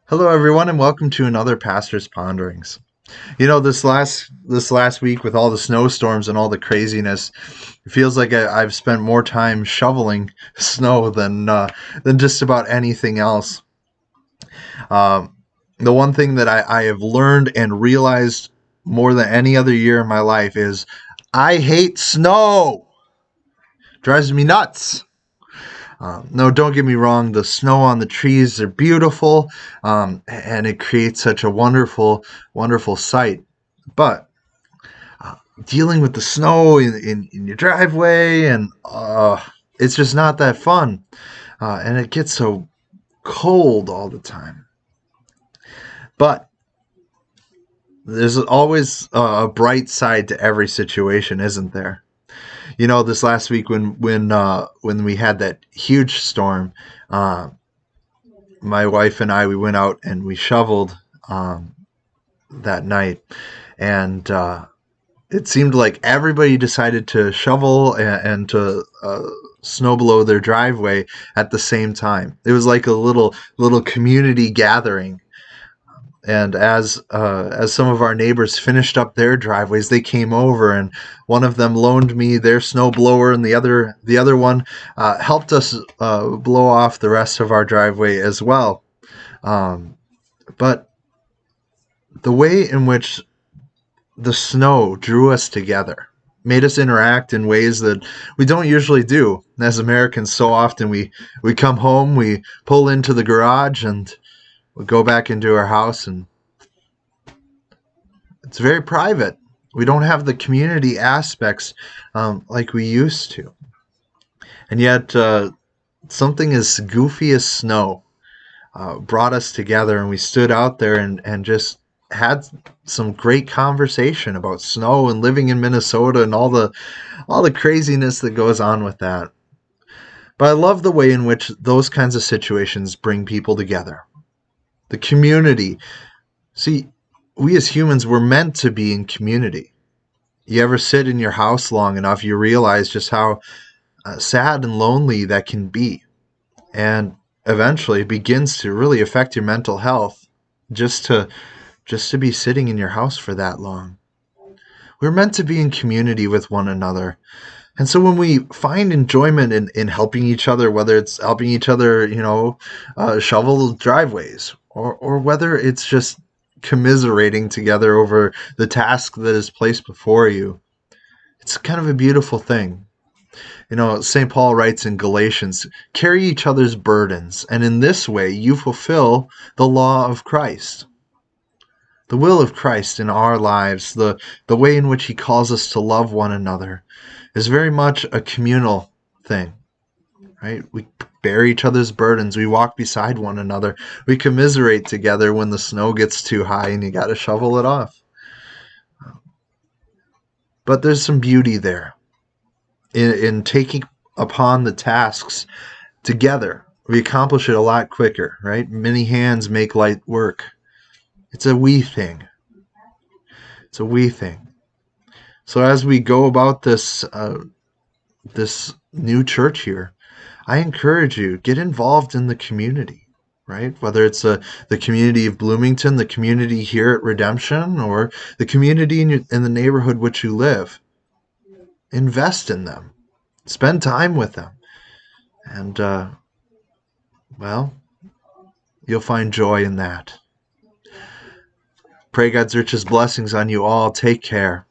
Hello, everyone, and welcome to another Pastor's Ponderings. This last week with all the snowstorms and all the craziness, it feels like I've spent more time shoveling snow than just about anything else. Um, the one thing that I have learned and realized more than any other year in my life is I hate snow. Drives me nuts. No, don't get me wrong. The snow on the trees are beautiful, and it creates such a wonderful, wonderful sight. But dealing with the snow in your driveway, and it's just not that fun. And it gets so cold all the time. But there's always a bright side to every situation, isn't there? This last week when we had that huge storm, uh, my wife and I we went out and we shoveled that night, and it seemed like everybody decided to shovel and to snow blow their driveway at the same time. It was like a little community gathering. And as some of our neighbors finished up their driveways, they came over, and one of them loaned me their snow blower, and the other one helped us blow off the rest of our driveway as well. Um, but the way in which the snow drew us together, made us interact in ways that we don't usually do. As Americans, so often we come home, we pull into the garage, and we go back into our house, and it's very private. We don't have the community aspects like we used to. And yet, something as goofy as snow brought us together, and we stood out there and just had some great conversation about snow and living in Minnesota and all the craziness that goes on with that. But I love the way in which those kinds of situations bring people together. The community. See, we as humans were meant to be in community. You ever sit in your house long enough, you realize just how sad and lonely that can be. And eventually it begins to really affect your mental health just to be sitting in your house for that long. We're meant to be in community with one another. And so when we find enjoyment in helping each other, whether it's helping each other, shovel driveways, or whether it's just commiserating together over the task that is placed before you, it's kind of a beautiful thing. St. Paul writes in Galatians, carry each other's burdens, and in this way you fulfill the law of Christ. The will of Christ in our lives, the way in which he calls us to love one another, is very much a communal thing, right? We bear each other's burdens. We walk beside one another. We commiserate together when the snow gets too high and you got to shovel it off. But there's some beauty there in taking upon the tasks together. We accomplish it a lot quicker, right? Many hands make light work. It's a we thing. It's a we thing. So as we go about this new church here, I encourage you, get involved in the community, right? Whether it's the community of Bloomington, the community here at Redemption, or the community in the neighborhood which you live. Invest in them. Spend time with them. And, well, you'll find joy in that. Pray God's richest blessings on you all. Take care.